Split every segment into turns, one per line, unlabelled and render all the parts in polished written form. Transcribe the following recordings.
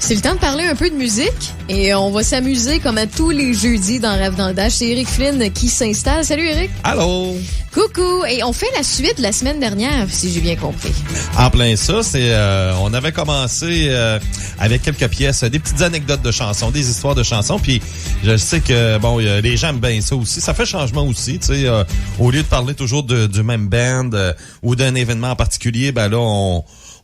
C'est le temps de parler un peu de musique et on va s'amuser comme à tous les jeudis dans Rêve dans le Dash. C'est Eric Flynn qui s'installe. Salut Eric.
Allô.
Coucou. Et on fait la suite la semaine dernière, si j'ai bien compris.
En plein ça, on avait commencé avec quelques pièces, des petites anecdotes de chansons, des histoires de chansons. Puis je sais que les gens aiment bien ça aussi. Ça fait changement aussi, tu sais. Au lieu de parler toujours du même band ou d'un événement en particulier, ben là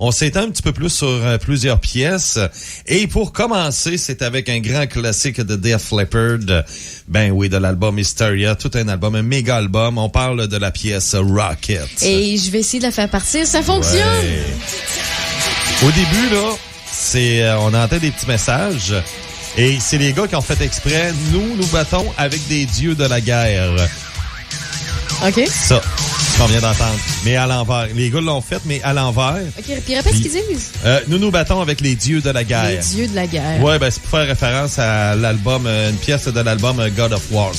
on s'étend un petit peu plus sur plusieurs pièces. Et pour commencer, c'est avec un grand classique de Def Leppard. Ben oui, de l'album Hysteria. Tout un album, un méga album. On parle de la pièce Rocket.
Et je vais essayer de la faire partir. Ça fonctionne!
Ouais. Au début, là, on entend des petits messages. Et c'est les gars qui ont fait exprès. Nous battons avec des dieux de la guerre.
OK.
Ça, qu'on vient d'entendre. Mais à l'envers. Les gars l'ont fait, mais à l'envers.
OK, puis répète ce qu'ils disent.
Nous battons avec les dieux de la guerre.
Les dieux de la guerre.
Ouais, ben c'est pour faire référence à l'album, une pièce de l'album God of Wars.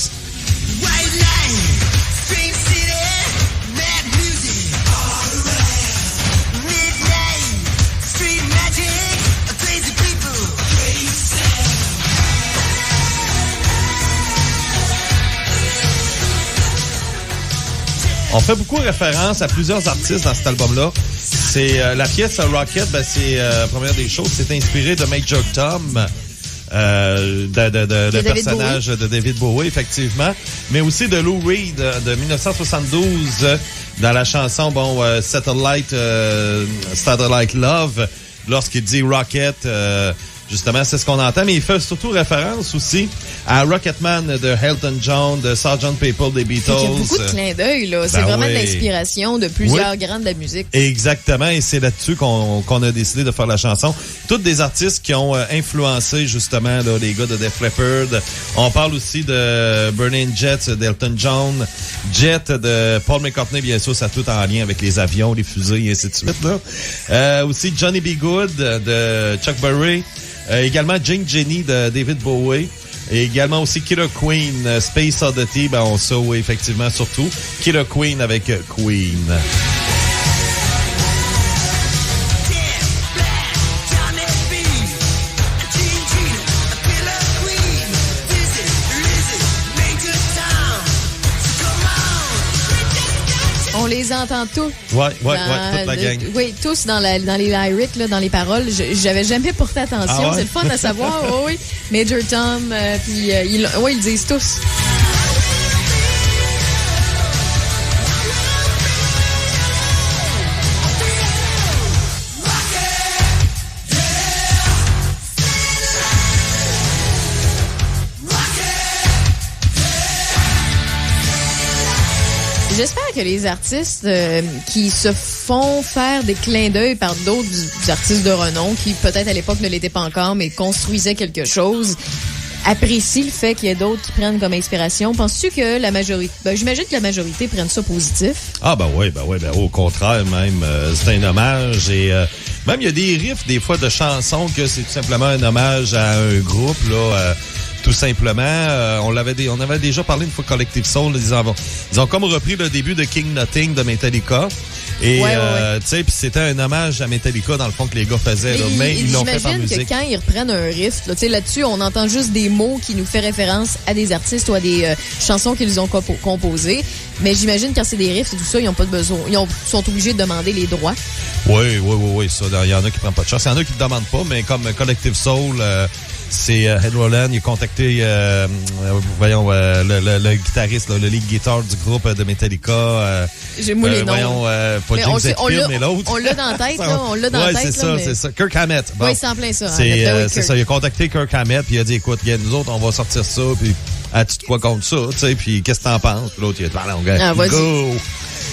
On fait beaucoup référence à plusieurs artistes dans cet album-là. C'est la pièce Rocket, première des choses, c'est inspiré de Major Tom, le personnage de David Bowie, effectivement, mais aussi de Lou Reed de 1972 dans la chanson Satellite Love, lorsqu'il dit Rocket. Justement, c'est ce qu'on entend, mais il fait surtout référence aussi à Rocketman de Elton John, de Sgt. Pepper des Beatles.
Il y a beaucoup de clins d'œil, là. C'est vraiment de l'inspiration de plusieurs grands de la musique.
Exactement, et c'est là-dessus qu'on a décidé de faire la chanson. Toutes des artistes qui ont influencé, justement, là, les gars de Def Leppard. On parle aussi de Burning Jets d'Elton John, Jet de Paul McCartney, bien sûr, ça a tout en lien avec les avions, les fusées, et ainsi de suite, là. Aussi Johnny B. Good de Chuck Berry. Également Jane Jenny de David Bowie. Et également aussi Killer Queen, Space Oddity. Oui, effectivement, surtout. Killer Queen avec Queen.
On les entend tous.
Ouais, toute la gang.
Oui, tous dans les lyrics, là, dans les paroles. J'avais jamais porté attention.
Ah ouais?
C'est le fun à savoir. Oui. Major Tom, puis ils le disent tous. J'espère que les artistes qui se font faire des clins d'œil par d'autres artistes de renom, qui peut-être à l'époque ne l'étaient pas encore, mais construisaient quelque chose, apprécient le fait qu'il y ait d'autres qui prennent comme inspiration. Penses-tu que la majorité... j'imagine que la majorité prenne ça positif.
Ah oui, au contraire même. C'est un hommage et... même il y a des riffs des fois de chansons que c'est tout simplement un hommage à un groupe, là... tout simplement, on avait déjà parlé une fois Collective Soul, ils ont comme repris le début de King Nothing de Metallica. Et tu sais, puis c'était un hommage à Metallica dans le fond que les gars faisaient, là, mais ils l'ont fait par musique.
J'imagine que quand ils reprennent un riff, là-dessus, on entend juste des mots qui nous fait référence à des artistes ou à des chansons qu'ils ont composées. Mais j'imagine quand c'est des riffs et tout ça, ils n'ont pas de besoin. Sont obligés de demander les droits.
Oui, ça. Il y en a qui prennent pas de chance. Il y en a qui ne demandent pas, mais comme Collective Soul, c'est Ed Roland, il a contacté le guitariste, le lead guitar du groupe de Metallica.
J'ai moi les noms.
Pas James Hetfield, mais l'autre.
On l'a dans la tête, là. On l'a dans la tête.
C'est ça. Kirk Hammett.
Oui, c'est en plein ça.
C'est ça. Il a contacté Kirk Hammett, puis il a dit, écoute, nous autres, on va sortir ça, puis as-tu de quoi contre ça, tu sais, puis qu'est-ce que t'en penses? Puis l'autre, il a dit, go!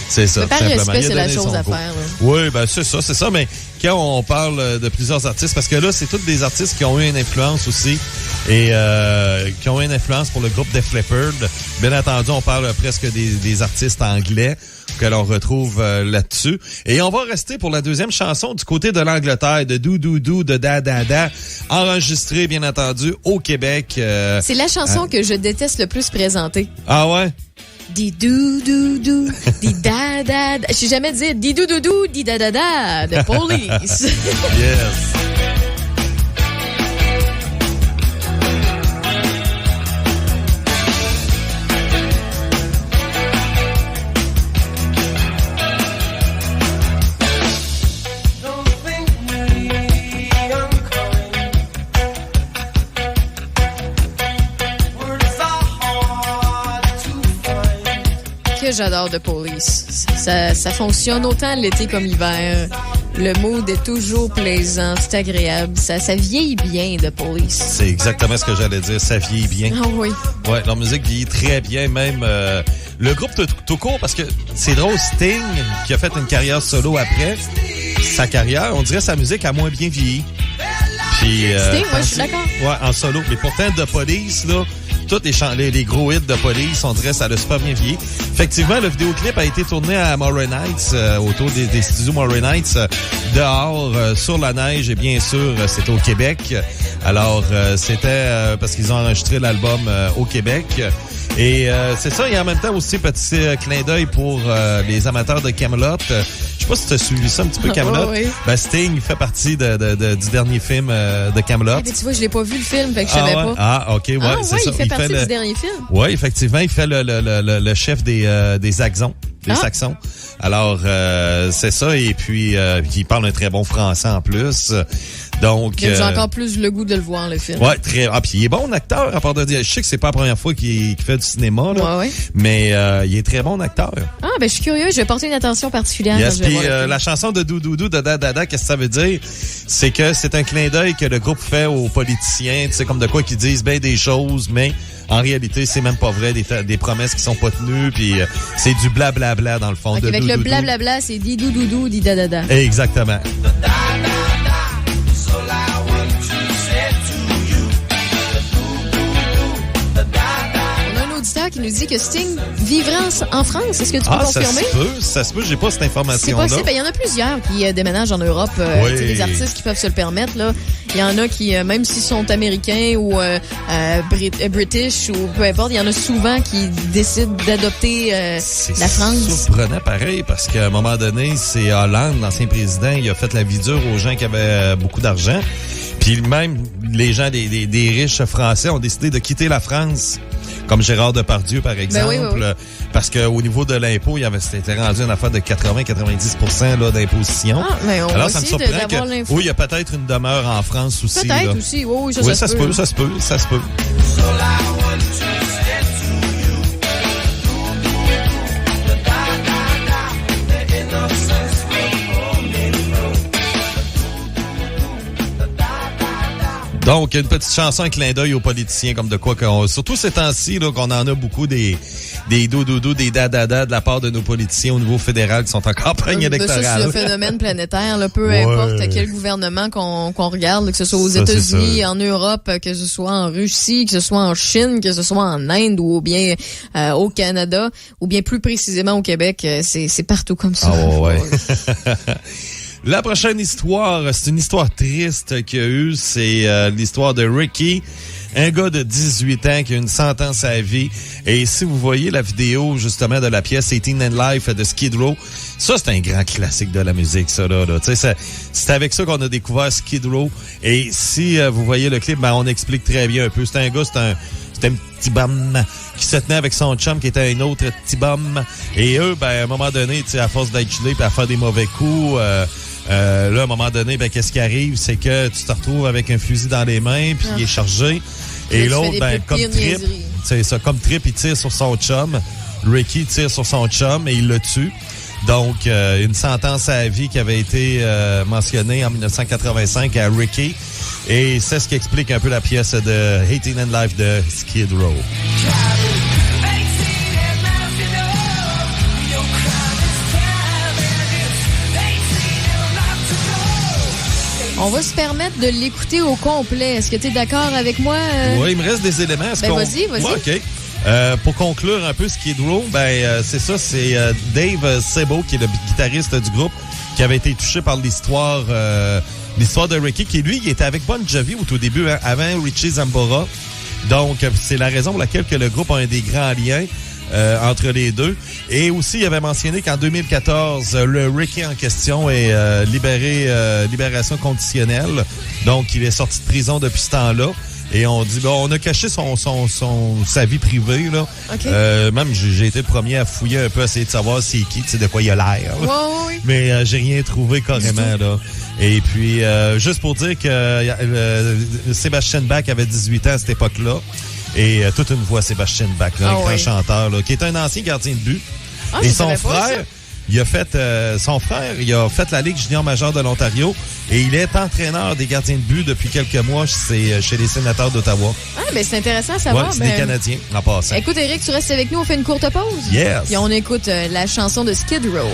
C'est ça.
Par respect, c'est la chose à faire.
Oui, c'est ça. Mais quand on parle de plusieurs artistes, parce que là, c'est tous des artistes qui ont eu une influence aussi et qui ont eu une influence pour le groupe Def Leppard. Bien entendu, on parle presque des artistes anglais que l'on retrouve là-dessus. Et on va rester pour la deuxième chanson du côté de l'Angleterre, de Dou Dou Dou, de Da Da Da, enregistrée, bien entendu, au Québec.
C'est la chanson que je déteste le plus présenter.
Ah ouais?
Di dou dou dou, di da da da. Je sais jamais dire di dou dou dou, di da da da, de Police.
Yes.
j'adore de Police. Ça fonctionne autant l'été comme l'hiver. Le mood est toujours plaisant, c'est agréable. Ça vieillit bien de Police.
C'est exactement ce que j'allais dire. Ça vieillit bien.
Ah oui.
Ouais, leur musique vieillit très bien. Même le groupe tout court, parce que c'est drôle, Sting, qui a fait une carrière solo après, sa carrière, on dirait sa musique a moins bien vieilli. Puis,
Sting, moi, je suis d'accord.
Ouais, en solo. Mais pourtant, The Police, là, tous les gros hits de Police, on dirait ça a super bien vieilli. Effectivement, le vidéoclip a été tourné à Moray Nights, autour des studios Moray Nights, dehors, sur la neige, et bien sûr, c'était au Québec. Alors, c'était parce qu'ils ont enregistré l'album au Québec. Et c'est ça, et en même temps aussi, petit clin d'œil pour les amateurs de Kaamelott. Je sais pas si tu as suivi ça un petit peu, Kaamelott.
Oui.
Ben, Sting fait partie du dernier film de Kaamelott.
Tu vois, je l'ai pas vu le film, fait que je savais pas.
Ah, OK, ouais, c'est ça.
Il fait partie du dernier film.
Oui, effectivement, il fait le chef des Axons. Des Saxons. Alors, c'est ça. Et puis, il parle un très bon français en plus. Donc,
j'ai encore plus le goût de le voir, le film.
Ouais, très. Ah, puis il est bon acteur, à part de dire. Je sais que c'est pas la première fois qu'il fait du cinéma, là.
Ouais.
Mais il est très bon acteur.
Ah, ben je suis curieux. Je vais porter une attention particulière.
Yes, puis la chanson de Doudoudou de Dada, qu'est-ce que ça veut dire? C'est que c'est un clin d'œil que le groupe fait aux politiciens. Tu sais, comme de quoi qu'ils disent bien des choses, mais en réalité, c'est même pas vrai. Des promesses qui sont pas tenues, puis c'est du blablabla dans le fond.
Okay, avec le blablabla, c'est dit Doudoudou, dit Dada.
Exactement.
Qui nous dit que Sting vivrait en France. Est-ce que tu peux confirmer?
Ça se peut. J'ai pas cette information-là.
C'est possible. Il y en a plusieurs qui déménagent en Europe.
Oui.
Des artistes qui peuvent se le permettre. Là. Il y en a qui, même s'ils sont américains ou british ou peu importe, il y en a souvent qui décident d'adopter la France.
C'est surprenant pareil parce qu'à un moment donné, c'est Hollande, l'ancien président, il a fait la vie dure aux gens qui avaient beaucoup d'argent. Puis même les gens des riches français ont décidé de quitter la France. Comme Gérard Depardieu, par exemple,
oui.
Parce qu'au niveau de l'impôt, c'était rendu une affaire de 80-90% là, d'imposition.
Ah, mais on
alors, ça me surprend que oui, il y a peut-être une demeure en France aussi.
Peut-être aussi, oui,
ça se peut. Ça se peut. Donc, une petite chanson, un clin d'œil aux politiciens, comme de quoi surtout ces temps-ci, là, qu'on en a beaucoup des doudous, des dadada de la part de nos politiciens au niveau fédéral qui sont en campagne électorale.
Ça, c'est un phénomène planétaire, là, peu importe quel gouvernement qu'on regarde, que ce soit aux États-Unis, en Europe, que ce soit en Russie, que ce soit en Chine, que ce soit en Inde ou bien au Canada, ou bien plus précisément au Québec, c'est partout comme ça.
Ah ouais. La prochaine histoire, c'est une histoire triste qu'il y a eu. C'est l'histoire de Ricky, un gars de 18 ans qui a une sentence à vie. Et si vous voyez la vidéo, justement, de la pièce 18 and Life de Skid Row, ça, c'est un grand classique de la musique, ça, là. Tu sais, c'est avec ça qu'on a découvert Skid Row. Et si vous voyez le clip, ben, on explique très bien un peu. C'est un gars, c'était un petit bum qui se tenait avec son chum qui était un autre petit bum. Et eux, ben, à un moment donné, tu sais, à force d'être gelé puis à faire des mauvais coups, là, à un moment donné, ben, qu'est-ce qui arrive? C'est que tu te retrouves avec un fusil dans les mains, puis il est chargé. Et l'autre, ben, comme trip, c'est ça, comme trip, il tire sur son chum. Ricky tire sur son chum et il le tue. Donc, une sentence à vie qui avait été mentionnée en 1985 à Ricky. Et c'est ce qui explique un peu la pièce de 18 and Life de Skid Row.
On va se permettre de l'écouter au complet. Est-ce que tu es d'accord avec moi?
Oui, il me reste des éléments.
Vas-y.
Ouais, OK. Pour conclure un peu Skid Row, c'est ça, c'est Dave Sebo, qui est le guitariste du groupe, qui avait été touché par l'histoire de Ricky, qui lui, il était avec Bon Jovi au tout début, hein, avant Richie Zambora. Donc, c'est la raison pour laquelle que le groupe a un des grands liens entre les deux. Et aussi, il avait mentionné qu'en 2014, le Ricky en question est libération conditionnelle. Donc, il est sorti de prison depuis ce temps-là. Et on dit, on a caché sa vie privée, là.
Okay.
Même, j'ai été le premier à fouiller un peu, à essayer de savoir c'est qui, tu sais, de quoi il a l'air.
Oui.
Mais j'ai rien trouvé carrément, là. Et puis, juste pour dire que Sébastien Bach avait 18 ans à cette époque-là. Et toute une voix, Sébastien Bach, là, un grand chanteur, là, qui est un ancien gardien de but. Et son frère, il a fait il a fait la Ligue junior majeure de l'Ontario et il est entraîneur des gardiens de but depuis quelques mois. C'est chez les Sénateurs d'Ottawa.
Ah, ben c'est intéressant à savoir.
Ouais, c'est des Canadiens, en passant.
Écoute, Éric, tu restes avec nous, on fait une courte pause.
Yes.
Puis on écoute la chanson de Skid Row.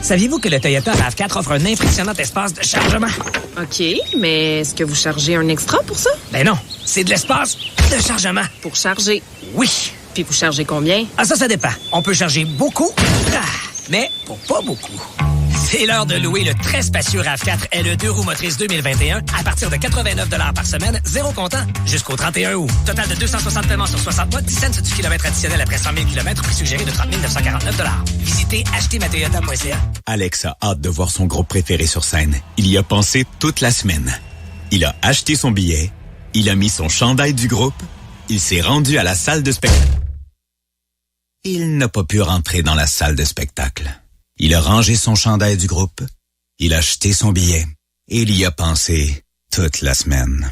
Saviez-vous que le Toyota RAV4 offre un impressionnant espace de chargement?
OK, mais est-ce que vous chargez un extra pour ça?
Ben non, c'est de l'espace de chargement.
Pour charger?
Oui.
Puis vous chargez combien?
Ah, ça dépend. On peut charger beaucoup, mais pour pas beaucoup. C'est l'heure de louer le très spacieux RAV4 LE 2 roues motrices 2021 à partir de 89 $ par semaine, 0 comptant, jusqu'au 31 août. Total de 260 paiements sur 60 mois, 10 cents du kilomètre additionnel après 100 000 km, prix suggéré de 30 949 $. Visitez achetezmatoyota.ca.
Alex a hâte de voir son groupe préféré sur scène. Il y a pensé toute la semaine. Il a acheté son billet, il a mis son chandail du groupe, il s'est rendu à la salle de spectacle. Il n'a pas pu rentrer dans la salle de spectacle. Il a rangé son chandail du groupe, il a acheté son billet et il y a pensé toute la semaine.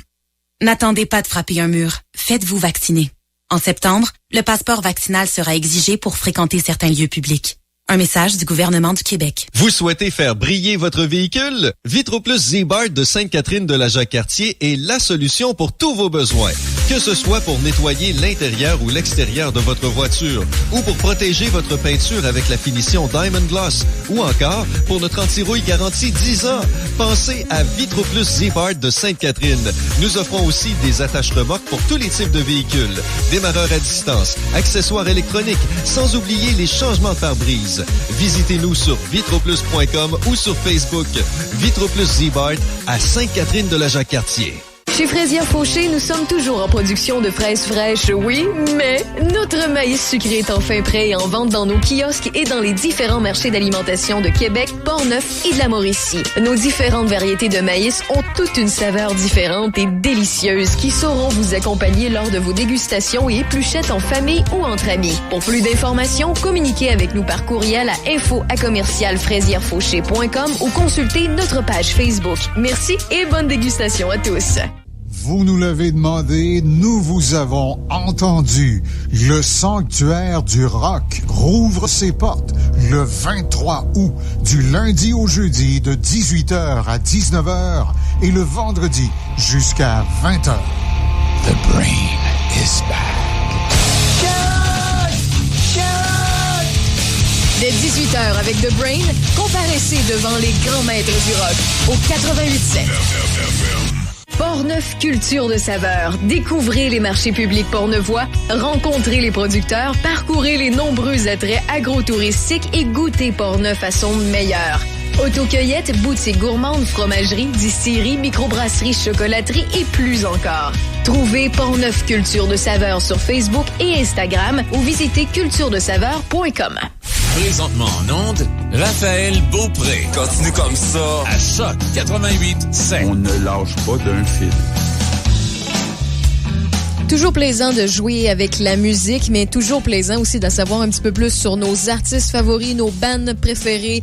N'attendez pas de frapper un mur. Faites-vous vacciner. En septembre, le passeport vaccinal sera exigé pour fréquenter certains lieux publics. Un message du gouvernement du Québec.
Vous souhaitez faire briller votre véhicule? VitroPlus Z-Bart de Sainte-Catherine de la Jacques-Cartier est la solution pour tous vos besoins. Que ce soit pour nettoyer l'intérieur ou l'extérieur de votre voiture, ou pour protéger votre peinture avec la finition Diamond Gloss, ou encore pour notre anti-rouille garantie 10 ans. Pensez à VitroPlus Z-Bart de Sainte-Catherine. Nous offrons aussi des attaches remorques pour tous les types de véhicules, démarreurs à distance, accessoires électroniques, sans oublier les changements de pare-brise. Visitez-nous sur vitroplus.com ou sur Facebook. VitroPlus Z-Bart à Sainte-Catherine de la Jacques-Cartier.
Chez Fraisière Fauché, nous sommes toujours en production de fraises fraîches, oui, mais notre maïs sucré est enfin prêt et en vente dans nos kiosques et dans les différents marchés d'alimentation de Québec, Portneuf et de la Mauricie. Nos différentes variétés de maïs ont toute une saveur différente et délicieuse qui sauront vous accompagner lors de vos dégustations et épluchettes en famille ou entre amis. Pour plus d'informations, communiquez avec nous par courriel à info@commercialfraisierfauché.com ou consultez notre page Facebook. Merci et bonne dégustation à tous.
Vous nous l'avez demandé, nous vous avons entendu. Le Sanctuaire du Rock rouvre ses portes le 23 août, du lundi au jeudi de 18h à 19h et le vendredi jusqu'à 20h. The Brain is back.
Dès 18h avec The Brain, comparaissez devant les grands maîtres du rock au 88.7. Portneuf Culture de saveur. Découvrez les marchés publics portneuvois, rencontrez les producteurs, parcourez les nombreux attraits agrotouristiques et goûtez Portneuf à son meilleur. Autocueillette, boutique gourmande, fromagerie, distillerie, microbrasserie, chocolaterie et plus encore. Trouvez Portneuf Culture de saveur sur Facebook et Instagram ou visitez culturedesaveur.com.
Présentement en onde, Raphaël Beaupré.
Continue comme ça.
À Choc 88.7.
On ne lâche pas d'un fil.
Toujours plaisant de jouer avec la musique, mais toujours plaisant aussi de savoir un petit peu plus sur nos artistes favoris, nos bands préférés,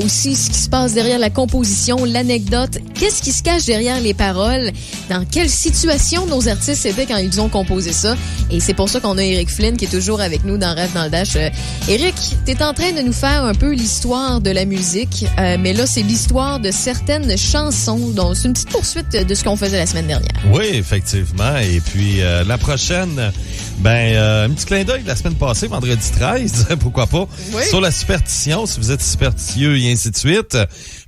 aussi ce qui se passe derrière la composition, l'anecdote, qu'est-ce qui se cache derrière les paroles, dans quelle situation nos artistes étaient quand ils ont composé ça. Et c'est pour ça qu'on a Eric Flynn qui est toujours avec nous dans Rêve dans le Dash. Eric, t'es en train de nous faire un peu l'histoire de la musique, mais là, c'est l'histoire de certaines chansons. Donc, c'est une petite poursuite de ce qu'on faisait la semaine dernière.
Oui, effectivement. Et puis, la prochaine, un petit clin d'œil de la semaine passée, vendredi 13, pourquoi pas,
oui.
Sur la superstition, si vous êtes superstitieux et ainsi de suite,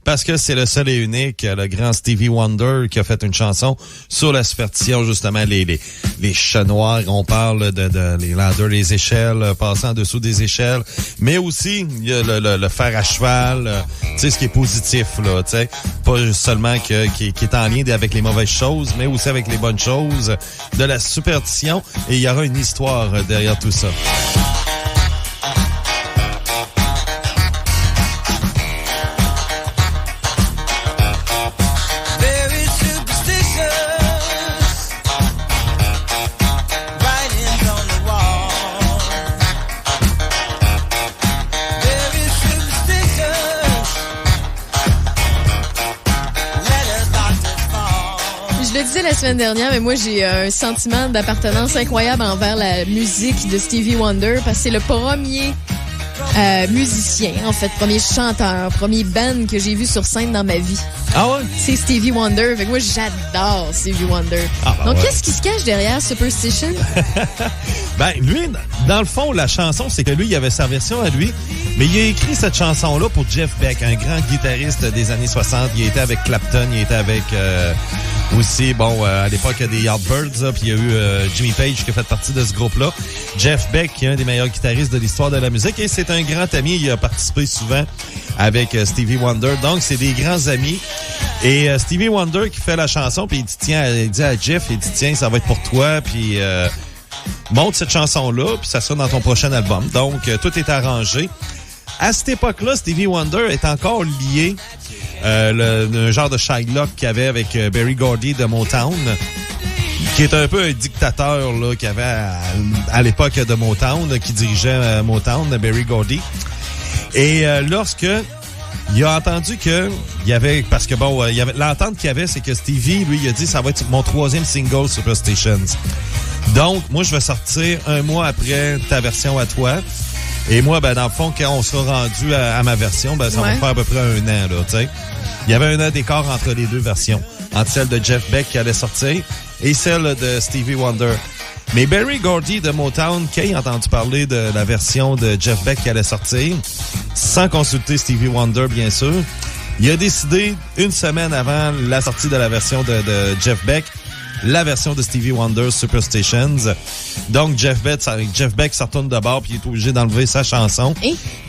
parce que c'est le seul et unique, le grand Stevie Wonder qui a fait une chanson sur la superstition, justement, les chats noirs, on parle de les ladders, les échelles, passant en dessous des échelles, mais aussi, il y a le fer à cheval, tu sais, ce qui est positif, là, tu sais, pas seulement qui est en lien avec les mauvaises choses, mais aussi avec les bonnes choses, de la superstition, et il y aura une histoire derrière tout ça.
Je le disais la semaine dernière, mais moi, j'ai un sentiment d'appartenance incroyable envers la musique de Stevie Wonder parce que c'est le premier musicien, en fait, premier chanteur, premier band que j'ai vu sur scène dans ma vie.
Ah ouais?
C'est Stevie Wonder. Fait que moi, j'adore Stevie Wonder. Donc, qu'est-ce qui se cache derrière Superstition?
Lui, dans le fond, la chanson, c'est que lui, il avait sa version à lui, mais il a écrit cette chanson-là pour Jeff Beck, un grand guitariste des années 60. Il était avec Clapton, il était avec aussi, à l'époque, des Yardbirds, puis il y a eu Jimmy Page qui a fait partie de ce groupe-là. Jeff Beck, qui est un des meilleurs guitaristes de l'histoire de la musique, et c'est un grand ami. Il a participé souvent avec Stevie Wonder. Donc, c'est des grands amis. Et Stevie Wonder qui fait la chanson, puis il dit à Jeff, il dit, tiens, ça va être pour toi, puis monte cette chanson-là, puis ça sera dans ton prochain album. Donc, tout est arrangé. À cette époque-là, Stevie Wonder est encore lié un genre de Shylock qu'il y avait avec Berry Gordy de Motown, qui est un peu un dictateur là qu'il y avait à l'époque de Motown, qui dirigeait Motown, Berry Gordy. Et lorsque il a entendu que il y avait, parce que il y avait l'entente qu'il y avait, c'est que Stevie, lui, il a dit, ça va être mon 3e single, Superstitions. Donc, moi, je vais sortir un mois après ta version à toi. Et moi, dans le fond, quand on sera rendu à ma version, ça va faire à peu près 1 an, là, tu sais. Il y avait 1 an d'écart entre les deux versions. Entre celle de Jeff Beck qui allait sortir et celle de Stevie Wonder. Mais Berry Gordy de Motown, qui a entendu parler de la version de Jeff Beck qui allait sortir, sans consulter Stevie Wonder, bien sûr, il a décidé, 1 semaine avant la sortie de la version de Jeff Beck, la version de Stevie Wonder, Superstitions. Donc, Jeff Beck se retourne de bord puis il est obligé d'enlever sa chanson.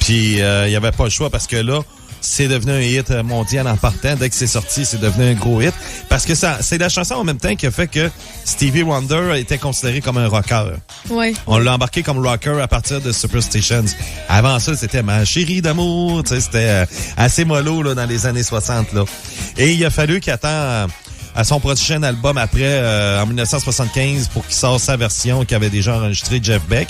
Puis, il n'y avait pas le choix parce que là, c'est devenu un hit mondial en partant. Dès que c'est sorti, c'est devenu un gros hit. Parce que c'est la chanson en même temps qui a fait que Stevie Wonder était considéré comme un rocker.
Ouais.
On l'a embarqué comme rocker à partir de Superstitions. Avant ça, c'était Ma chérie d'amour. Tu sais, c'était assez mollo là, dans les années 60. Là. Et il a fallu qu'il attende à son prochain album après, en 1975, pour qu'il sorte sa version qui avait déjà enregistré Jeff Beck,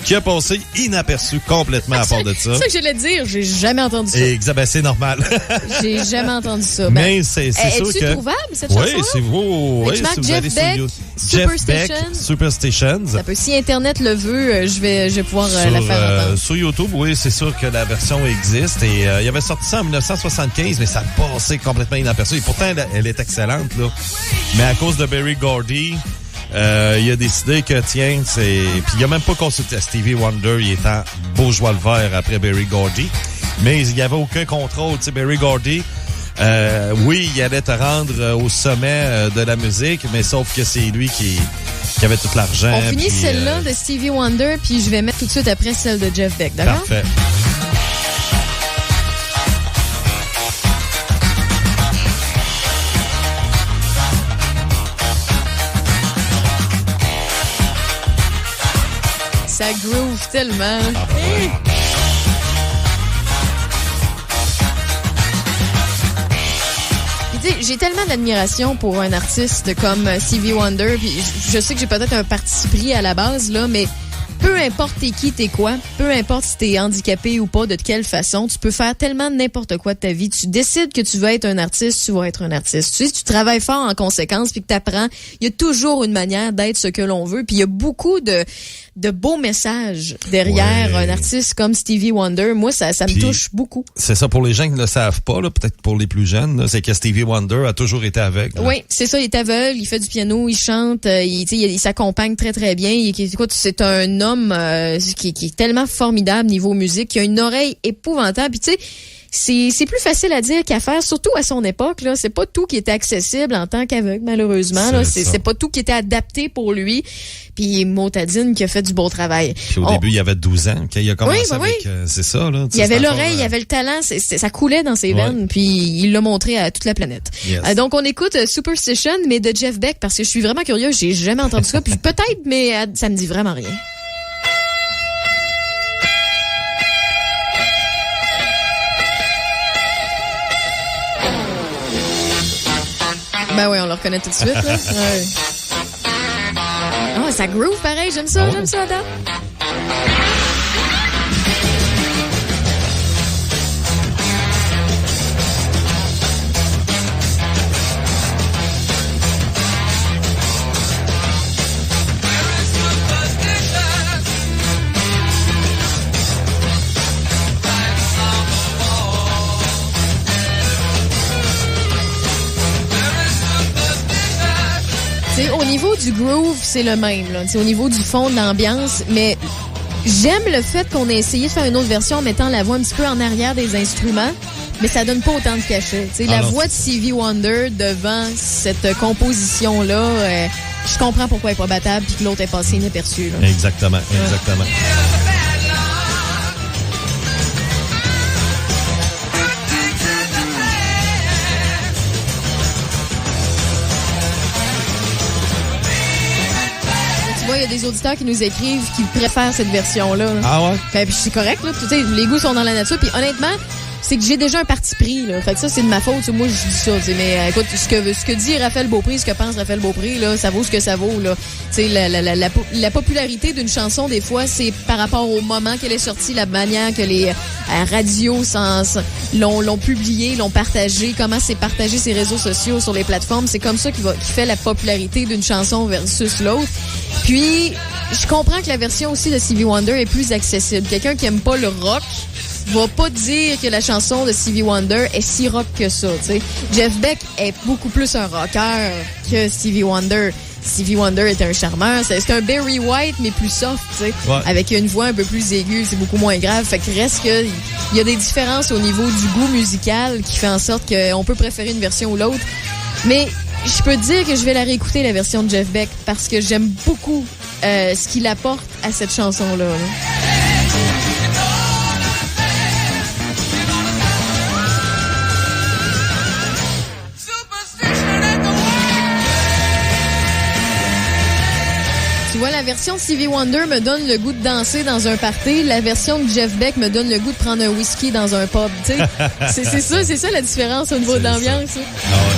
qui a passé inaperçu complètement à part de ça.
C'est ça que j'allais te dire, j'ai jamais entendu ça.
Exactement, c'est normal.
J'ai jamais entendu ça.
Mais c'est sûr que...
Est-tu trouvable, cette chanson-là?
Oui, c'est vous. Oui,
si vous allez
sur YouTube. Jeff Beck, Superstitions.
Si Internet le veut, je vais pouvoir la faire entendre.
Sur YouTube, oui, c'est sûr que la version existe. Et il avait sorti ça en 1975, mais ça passait complètement inaperçu. Et pourtant, elle est excellente, là. Mais à cause de Berry Gordy, il a décidé que, tiens, Puis il a même pas consulté Stevie Wonder, il était en beau joie le vert après Berry Gordy. Mais il n'y avait aucun contrôle. Tu sais, Berry Gordy, oui, il allait te rendre au sommet de la musique, mais sauf que c'est lui qui avait tout l'argent.
On finit celle-là de Stevie Wonder, puis je vais mettre tout de suite après celle de Jeff Beck, d'accord?
Parfait.
Ça groove tellement. Tu sais, j'ai tellement d'admiration pour un artiste comme Stevie Wonder. Puis je sais que j'ai peut-être un parti pris à la base, là, mais peu importe t'es qui, t'es quoi, peu importe si t'es handicapé ou pas, de quelle façon, tu peux faire tellement n'importe quoi de ta vie. Tu décides que tu veux être un artiste, tu vas être un artiste. Tu sais, si tu travailles fort en conséquence puis que t'apprends, il y a toujours une manière d'être ce que l'on veut. Puis il y a beaucoup de beaux messages derrière un artiste comme Stevie Wonder. Moi, ça me touche beaucoup.
C'est ça, pour les gens qui ne le savent pas, là, peut-être pour les plus jeunes, là, c'est que Stevie Wonder a toujours été aveugle.
Oui, c'est ça, il est aveugle, il fait du piano, il chante, il s'accompagne très très bien. Écoute, c'est un homme qui est tellement formidable niveau musique, qui a une oreille épouvantable. Puis tu sais, c'est plus facile à dire qu'à faire, surtout à son époque. Là, c'est pas tout qui était accessible en tant qu'aveugle, malheureusement. Là, c'est pas tout qui était adapté pour lui. Puis Motadine qui a fait du beau travail.
Puis au début, il avait 12 ans. Quand il a commencé avec... c'est ça, là.
Il avait l'oreille, il avait le talent. Ça coulait dans ses veines. Puis il l'a montré à toute la planète.
Yes.
Donc, on écoute Superstition, mais de Jeff Beck, parce que je suis vraiment curieux. J'ai jamais entendu ça. Puis peut-être, mais ça me dit vraiment rien. Ben oui, on le reconnaît tout de suite, là. Ouais. Oh, ça groove pareil, j'aime ça, Adam. T'sais, au niveau du groove, c'est le même. Là. Au niveau du fond de l'ambiance, mais j'aime le fait qu'on ait essayé de faire une autre version en mettant la voix un petit peu en arrière des instruments, mais ça donne pas autant de cachet. La voix de Stevie Wonder devant cette composition-là, je comprends pourquoi elle est pas battable puis que l'autre est passé inaperçu. Là.
Exactement. Il y a des auditeurs qui nous écrivent qui préfèrent cette version-là. Ah ouais? Puis c'est correct, là. Tu sais, les goûts sont dans la nature. Puis honnêtement, c'est que j'ai déjà un parti pris, là. Fait que ça, c'est de ma faute. Moi, je dis ça. Mais écoute, ce que dit Raphaël Beaupré, ce que pense Raphaël Beaupré, là, ça vaut ce que ça vaut, là. Tu sais, la popularité d'une chanson, des fois, c'est par rapport au moment qu'elle est sortie, la manière que les radios l'ont publiée, l'ont partagée, comment c'est partagé ses réseaux sociaux sur les plateformes. C'est comme ça qui fait la popularité d'une chanson versus l'autre. Puis, je comprends que la version aussi de Stevie Wonder est plus accessible. Quelqu'un qui aime pas le rock va pas dire que la chanson de Stevie Wonder est si rock que ça, tu sais. Jeff Beck est beaucoup plus un rocker que Stevie Wonder. Stevie Wonder est un charmeur. C'est un Barry White, mais plus soft, tu sais. Ouais. Avec une voix un peu plus aiguë, c'est beaucoup moins grave. Fait que reste que il y a des différences au niveau du goût musical qui fait en sorte qu'on peut préférer une version ou l'autre. Mais je peux te dire que je vais la réécouter, la version de Jeff Beck, parce que j'aime beaucoup ce qu'il apporte à cette chanson-là. Là. Tu vois, la version de Stevie Wonder me donne le goût de danser dans un party. La version de Jeff Beck me donne le goût de prendre un whisky dans un pub. Tu sais, c'est ça la différence au niveau de l'ambiance. Ah ouais.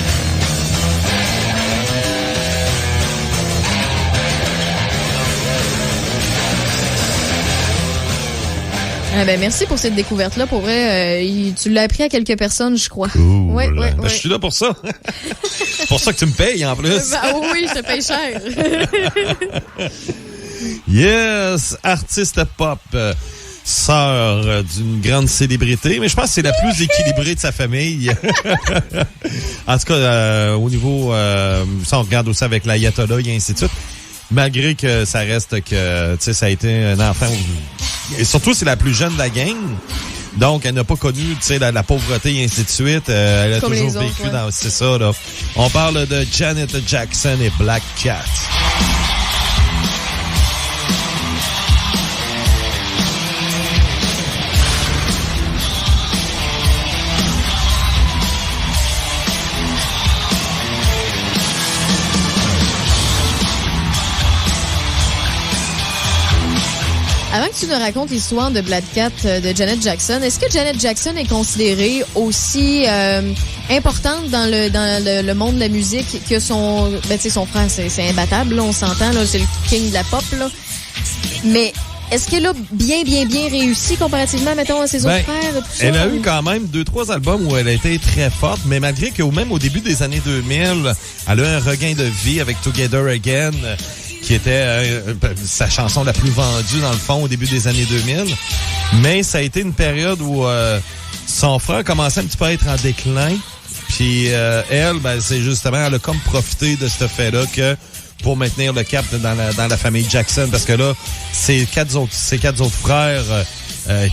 Ah ben merci pour cette découverte-là. Pour vrai, tu l'as appris à quelques personnes, je crois. Ouais. Je suis là pour ça. Pour ça que tu me payes, en plus.
Oui, je te paye cher.
Yes! Artiste pop. Sœur d'une grande célébrité, mais je pense que c'est la plus équilibrée de sa famille. En tout cas, au niveau... ça, on regarde aussi avec l'Ayatollah et ainsi de suite. Malgré que ça reste que, tu sais, ça a été un enfant... Et surtout, c'est la plus jeune de la gang. Donc, elle n'a pas connu, tu sais, la pauvreté et ainsi de suite. Elle a toujours vécu dans... C'est ça, là. On parle de Janet Jackson et Black Cat.
Avant que tu nous racontes l'histoire de Black Cat de Janet Jackson, est-ce que Janet Jackson est considérée aussi importante dans le monde de la musique que son frère? C'est imbattable, là, on s'entend, là, c'est le king de la pop, là. Mais est-ce qu'elle a bien réussi comparativement, mettons, à ses autres frères? Tout ça,
elle a eu quand même 2-3 albums où elle a été très forte, mais malgré que même au début des années 2000, elle a eu un regain de vie avec Together Again, qui était sa chanson la plus vendue, dans le fond, au début des années 2000. Mais ça a été une période où son frère commençait un petit peu à être en déclin. Puis elle, c'est justement, elle a comme profité de ce fait-là que pour maintenir le cap dans la famille Jackson. Parce que là, ses quatre autres frères,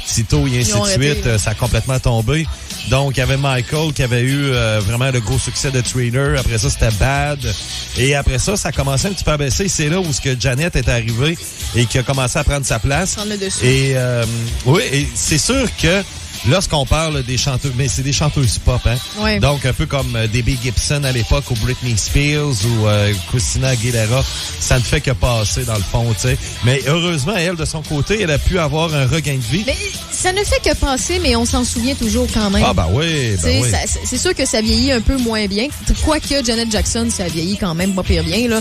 Tito et ainsi de suite, ça a complètement tombé. Donc, il y avait Michael qui avait eu vraiment le gros succès de Thriller. Après ça, c'était Bad. Et après ça, ça a commencé un petit peu à baisser. C'est là où ce que Janet est arrivée et qui a commencé à prendre sa place.
Prendre le dessus.
Et oui, et c'est sûr que lorsqu'on parle des chanteuses, mais c'est des chanteuses pop, hein?
Oui.
Donc, un peu comme Debbie Gibson à l'époque, ou Britney Spears, ou Christina Aguilera, ça ne fait que passer, dans le fond, tu sais. Mais heureusement, elle, de son côté, elle a pu avoir un regain de vie.
Mais ça ne fait que passer, mais on s'en souvient toujours quand même.
Ah, oui.
C'est sûr que ça vieillit un peu moins bien. Quoique Janet Jackson, ça vieillit quand même pas pire bien, là.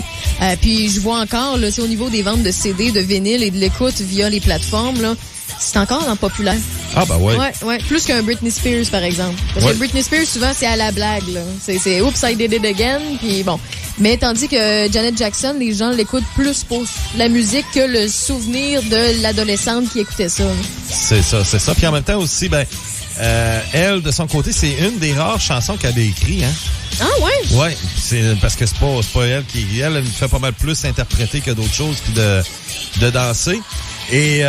Puis je vois encore, là, au niveau des ventes de CD, de vinyle et de l'écoute via les plateformes, là, c'est encore populaire.
Ah,
Ouais. Plus qu'un Britney Spears, par exemple. Parce que Britney Spears, souvent, c'est à la blague, là. C'est Oops, I did it again, puis bon. Mais tandis que Janet Jackson, les gens l'écoutent plus pour la musique que le souvenir de l'adolescente qui écoutait ça.
C'est ça. Puis en même temps aussi, elle, de son côté, c'est une des rares chansons qu'elle a écrites, hein.
Ah, ouais?
Ouais, c'est parce que c'est pas elle qui... Elle fait pas mal plus interpréter que d'autres choses, puis de danser. Et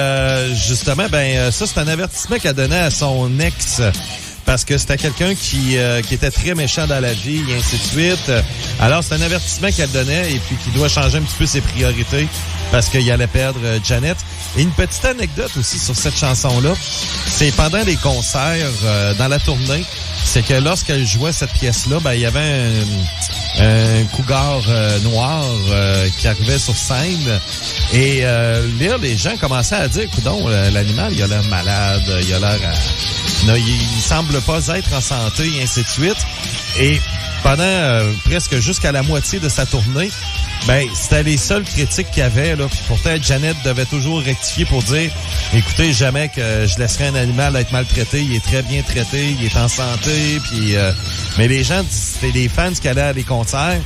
justement, ça, c'est un avertissement qu'elle donnait à son ex, parce que c'était quelqu'un qui était très méchant dans la vie, et ainsi de suite. Alors, c'est un avertissement qu'elle donnait, et puis qui doit changer un petit peu ses priorités, parce qu'il allait perdre Janet. Et une petite anecdote aussi sur cette chanson-là, c'est pendant les concerts, dans la tournée, c'est que lorsqu'elle jouait cette pièce-là, il y avait un cougar noir qui arrivait sur scène. Et là, les gens commençaient à dire, coudonc, l'animal, il a l'air malade, il a l'air il semble pas être en santé, et ainsi de suite. Et pendant presque jusqu'à la moitié de sa tournée, c'était les seules critiques qu'il y avait, là. Pourtant, Janet devait toujours rectifier pour dire, écoutez, jamais que je laisserai un animal être maltraité, il est très bien traité, il est en santé, puis mais les gens, c'était les fans qui allaient à des concerts,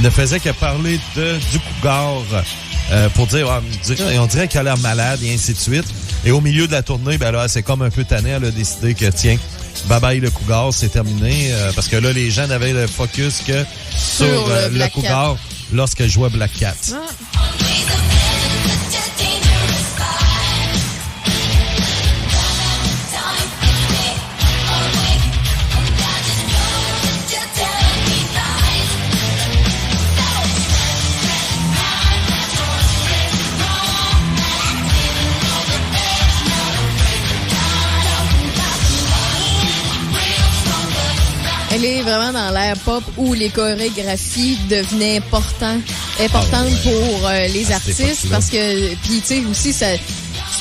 ne faisaient que parler du cougar pour dire, on dirait qu'il a l'air malade, et ainsi de suite. Et au milieu de la tournée, là, c'est comme un peu tanné, elle a décidé que, tiens, bye-bye le cougar, c'est terminé, parce que là, les gens n'avaient le focus que sur le cougar lorsqu'elle jouait Black Cat. Ah.
Elle est vraiment dans l'ère pop où les chorégraphies devenaient importantes pour les artistes, parce que, puis tu sais aussi, c'est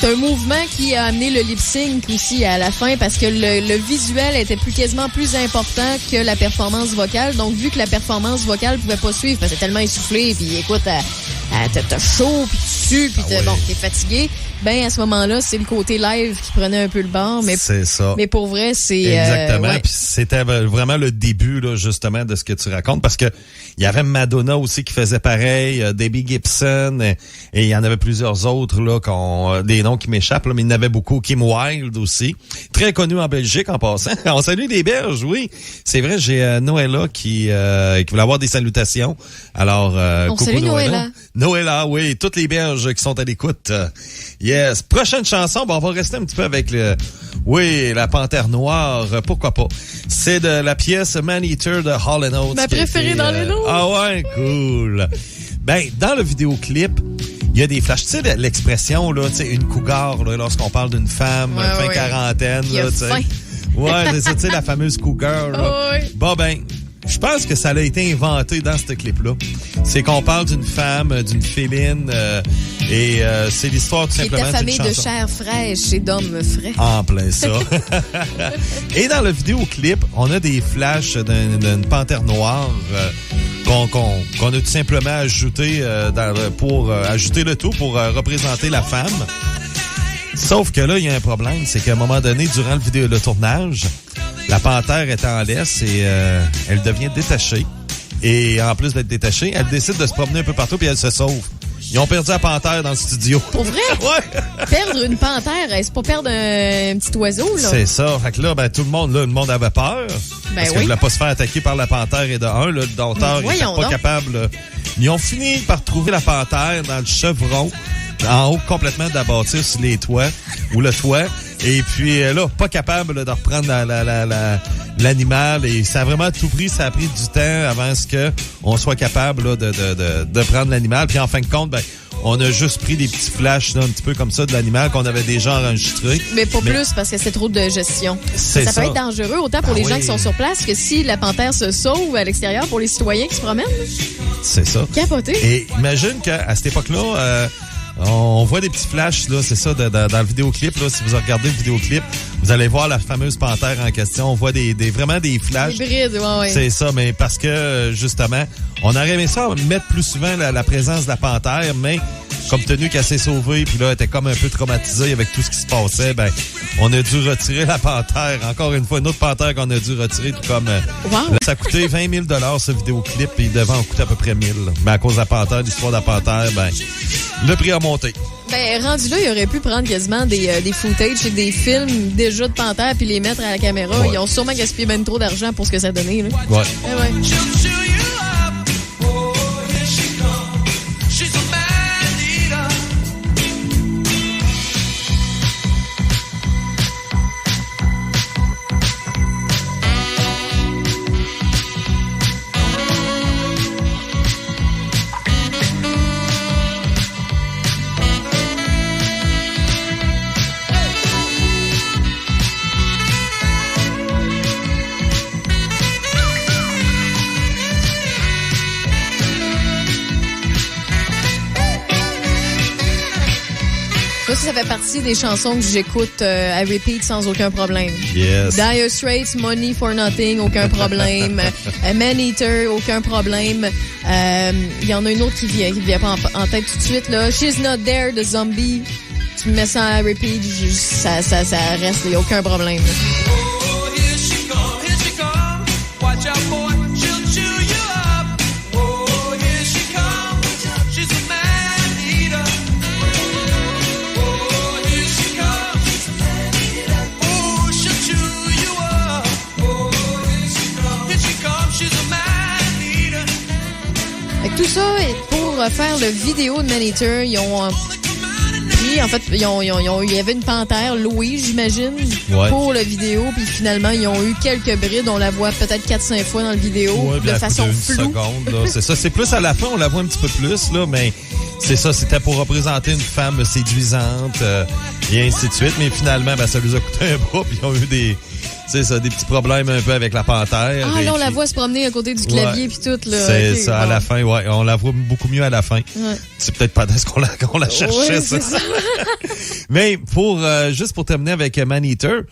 un mouvement qui a amené le lip sync aussi à la fin, parce que le visuel était quasiment plus important que la performance vocale. Donc vu que la performance vocale pouvait pas suivre, parce que c'est tellement essoufflé, puis écoute, t'as chaud, puis tu sues, puis t'es fatigué. À ce moment-là, c'est le côté live qui prenait un peu le bord, mais
c'est ça.
Mais pour vrai, c'est
exactement. Puis c'était vraiment le début là, justement, de ce que tu racontes, parce que il y avait Madonna aussi qui faisait pareil, Debbie Gibson, et il y en avait plusieurs autres là, des noms qui m'échappent là, mais il y en avait beaucoup. Kim Wilde aussi, très connu en Belgique en passant. On salue les Belges, oui. C'est vrai, j'ai Noëlla qui voulait avoir des salutations. Alors,
on salue Noëlla.
Noëlla, oui, toutes les Belges qui sont à l'écoute. Yes. Prochaine chanson, on va rester un petit peu avec la Panthère Noire, pourquoi pas. C'est de la pièce Man Eater de Hall & Oates.
Ma préférée dans les noms.
Ah ouais, cool. Dans le vidéoclip, il y a des flashs. Tu sais, l'expression, là, tu sais, une cougar, là, lorsqu'on parle d'une femme, fin quarantaine, là, tu sais. Ouais, c'est ça, tu sais, la fameuse cougar, là.
Ouais.
Bon, Je pense que ça a été inventé dans ce clip-là. C'est qu'on parle d'une femme, d'une féline, et c'est l'histoire tout simplement d'une chanson.
Qui est affamée de chair fraîche et d'hommes frais.
En plein ça. Et dans le vidéoclip, on a des flashs d'une panthère noire qu'on a tout simplement ajouté pour ajouter le tout pour représenter la femme. Sauf que là, il y a un problème, c'est qu'à un moment donné, durant le tournage, la panthère est en laisse et elle devient détachée. Et en plus d'être détachée, elle décide de se promener un peu partout puis elle se sauve. Ils ont perdu la panthère dans le studio.
Pour vrai?
Ouais.
Perdre une panthère, c'est pas perdre un petit oiseau, là?
C'est ça. Fait que là, tout le monde avait peur. Parce qu'il voulait pas se faire attaquer par la panthère et de un, là, le docteur n'était pas capable. Ils ont fini par trouver la panthère dans le chevron, en haut complètement de la bâtisse, sur les toits, ou le toit. Et puis là, pas capable là, de reprendre l'animal. Et ça a vraiment tout pris. Ça a pris du temps avant qu'on soit capable là, de prendre l'animal. Puis en fin de compte, on a juste pris des petits flashs là, un petit peu comme ça de l'animal qu'on avait déjà enregistré.
Mais pas plus parce que c'est trop de gestion. Ça peut être dangereux autant pour les gens qui sont sur place que si la panthère se sauve à l'extérieur pour les citoyens qui se promènent.
C'est ça.
Capoté.
Et imagine qu'à cette époque-là... on voit des petits flashs, là, c'est ça, dans le vidéoclip. Là, si vous regardez le vidéoclip, vous allez voir la fameuse panthère en question. On voit vraiment des flashs.
Hybrides, ouais.
C'est ça, mais parce que, justement, on aurait aimé ça mettre plus souvent la présence de la panthère, mais comme tenu qu'elle s'est sauvée, puis là, elle était comme un peu traumatisée avec tout ce qui se passait, on a dû retirer la panthère. Encore une fois, une autre panthère qu'on a dû retirer, tout comme...
Wow.
Là, ça a coûté 20 000 ce vidéoclip, puis il devait en coûter à peu près 1 000. Mais à cause de la panthère, l'histoire de la panthère, le prix a monté.
Rendu là, il aurait pu prendre quasiment des footage et des films déjà de panthère puis les mettre à la caméra.
Ouais.
Ils ont sûrement gaspillé ben trop d'argent pour ce que ça donnait. Là.
Ouais.
Ouais. Ça fait partie des chansons que j'écoute à repeat sans aucun problème.
Yes.
Dire Straits, Money for Nothing, aucun problème. Man-Eater, aucun problème. Il y en a une autre qui vient pas en tête tout de suite. Là. She's Not There, de Zombie. Tu me mets ça à repeat, ça reste, il n'y a aucun problème.
Oh, here she come, watch out boy, she'll chew you up. Oh, here she comes, she's a man-eater.
Tout ça, pour faire le vidéo de Man-Eater, ils ont pris, en fait, il y avait une panthère louée, j'imagine, pour le vidéo, puis finalement, ils ont eu quelques brides, on la voit peut-être 4-5 fois dans le vidéo, de façon floue.
Seconde, là. C'est ça, c'est plus à la fin, on la voit un petit peu plus, là, mais c'est ça, c'était pour représenter une femme séduisante, et ainsi de suite, mais finalement, ça nous a coûté un bras, puis ils ont eu des petits problèmes un peu avec la panthère.
Ah, là, on la voit se promener à côté du clavier puis tout, là.
C'est ça, à la fin, on la voit beaucoup mieux à la fin.
Ouais.
C'est peut-être pas ce qu'on la cherchait,
c'est ça.
Mais juste pour terminer avec Man-Eater,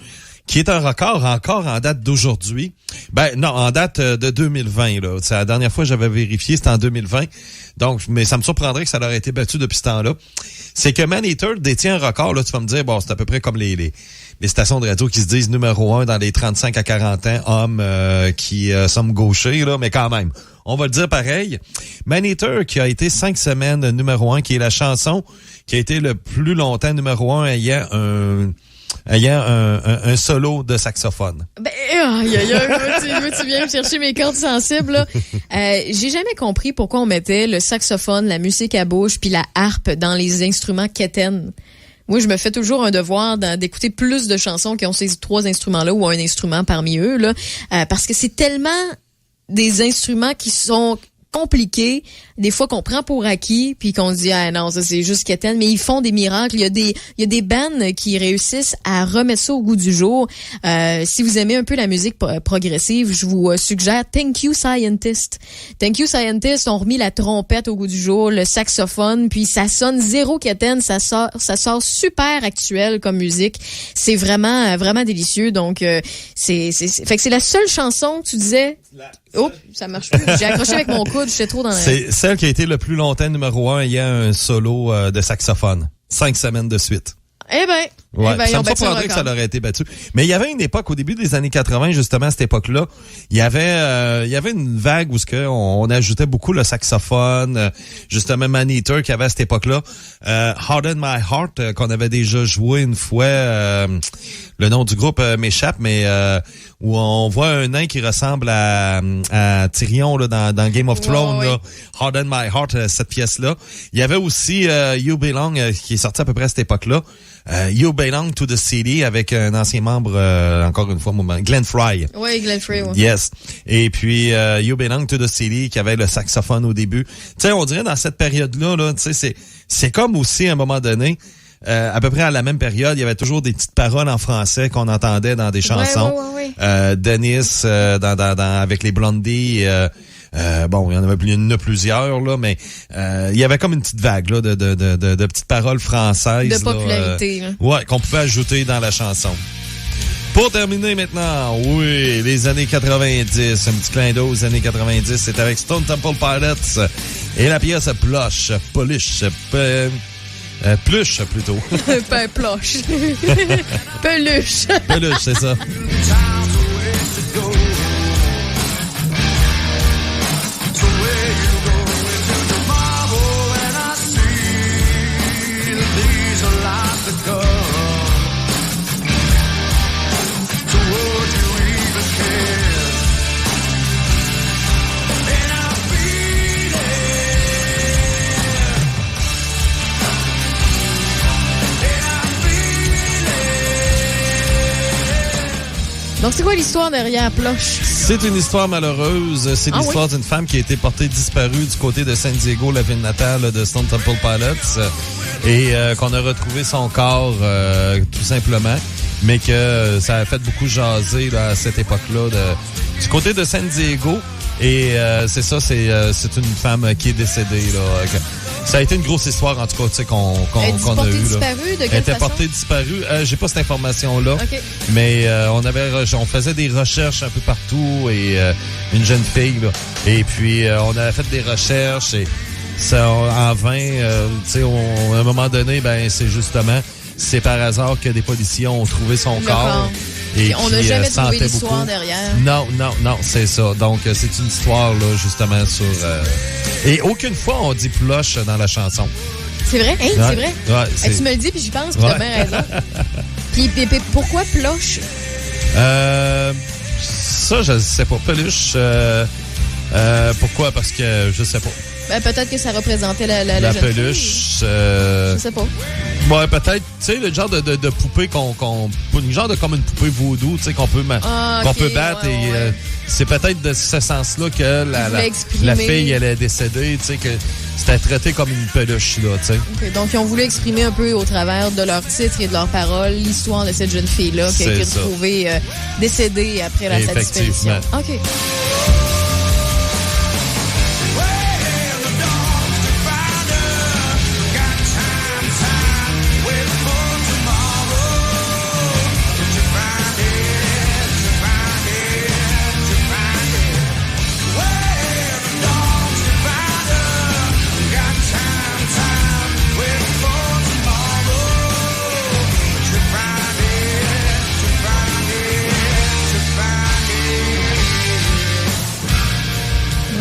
qui est un record encore en date d'aujourd'hui. Non, en date de 2020, là. C'est la dernière fois que j'avais vérifié, c'était en 2020. Donc, mais ça me surprendrait que ça aurait été battu depuis ce temps-là. C'est que Man-Eater détient un record, là. Tu vas me dire, c'est à peu près comme les stations de radio qui se disent numéro 1 dans les 35 à 40 ans, hommes qui sommes gauchers, là, mais quand même. On va le dire pareil. Man-Eater qui a été 5 semaines numéro 1, qui est la chanson qui a été le plus longtemps numéro 1 ayant un solo de saxophone.
Tu viens me chercher mes cordes sensibles, là. J'ai jamais compris pourquoi on mettait le saxophone, la musique à bouche puis la harpe dans les instruments quétaines. Moi, je me fais toujours un devoir d'écouter plus de chansons qui ont ces 3 instruments-là ou un instrument parmi eux, là, parce que c'est tellement des instruments qui sont compliqués, des fois qu'on prend pour acquis puis qu'on se dit ah non, ça c'est juste quétaine, mais ils font des miracles. Il y a des bands qui réussissent à remettre ça au goût du jour. Si vous aimez un peu la musique progressive, je vous suggère Thank You Scientist. Thank You Scientist ont remis la trompette au goût du jour, le saxophone, puis ça sonne zéro quétaine, ça sort super actuel comme musique. C'est vraiment délicieux. Donc fait que c'est la seule chanson que tu disais. Oh, ça marche plus. J'ai accroché avec mon coude, j'étais trop dans la...
C'est celle qui a été le plus longtemps numéro 1. Il y a un solo de saxophone. 5 semaines de suite.
Eh ben,
ça me surprendrait que ça aurait été battu. Mais il y avait une époque, au début des années 80, justement, à cette époque-là, il y avait une vague où on ajoutait beaucoup le saxophone, justement Man-Eater qu'il y avait à cette époque-là. Hard in My Heart, qu'on avait déjà joué une fois, le nom du groupe m'échappe, mais où on voit un nain qui ressemble à Tyrion là, dans Game of Thrones. Là. Hard in My Heart, cette pièce-là. Il y avait aussi You Belong, qui est sorti à peu près à cette époque-là. You Belong to the City avec un ancien membre, encore une fois, Glenn Frey.
Oui, Glenn Frey, oui.
Yes. Et puis, You Belong to the City qui avait le saxophone au début. Tu sais, on dirait dans cette période-là, tu sais, c'est comme aussi à un moment donné, à peu près à la même période, il y avait toujours des petites paroles en français qu'on entendait dans des chansons.
Ouais.
Dennis, avec les Blondies, bon, il y en a plusieurs, là, mais il y avait comme une petite vague là, de petites paroles françaises.
De popularité.
Ouais, qu'on pouvait ajouter dans la chanson. Pour terminer maintenant, oui, les années 90, un petit clin d'eau aux années 90, c'est avec Stone Temple Pilots et la pièce Plush, Plush plutôt.
Pas Plush. Peluche.
Peluche, c'est ça.
Donc, c'est quoi l'histoire derrière Plush?
C'est une histoire malheureuse. C'est l'histoire d'une femme qui a été portée disparue du côté de San Diego, la ville natale de Stone Temple Pilots, et qu'on a retrouvé son corps tout simplement, mais que ça a fait beaucoup jaser là, à cette époque-là du côté de San Diego. Et c'est ça, c'est une femme qui est décédée là. Ça a été une grosse histoire, en tout cas, tu sais, qu'on a eue.
Disparue, de quelle
Elle était
façon?
portée disparue. J'ai pas cette information-là.
Okay.
Mais on faisait des recherches un peu partout et une jeune fille, là. Et puis, on avait fait des recherches et ça, en vain, tu sais, à un moment donné, ben, c'est par hasard que des policiers ont trouvé son corps.
Et on n'a jamais trouvé l'histoire derrière.
Non, c'est ça. Donc, c'est une histoire, là, justement, sur... Et aucune fois, on dit Plush dans la chanson.
C'est vrai? Hein?
Ouais,
c'est vrai?
Ouais,
tu me le dis, puis j'y pense, puis t'as bien raison. Puis pourquoi Plush?
Ça, je sais pas. Peluche, pourquoi? Parce que je sais pas.
Ben, peut-être que ça représentait la jeune
peluche.
Je sais pas.
Ouais, peut-être, tu sais, le genre de poupée une genre de comme une poupée vaudou, tu sais, qu'on peut battre et c'est peut-être de ce sens-là que la fille, elle est décédée, tu sais, que c'était traité comme une peluche, là, tu sais.
Okay, donc, ils ont voulu exprimer un peu au travers de leur titre et de leurs paroles l'histoire de cette jeune fille-là qui a été retrouvée décédée après sa disparition. OK.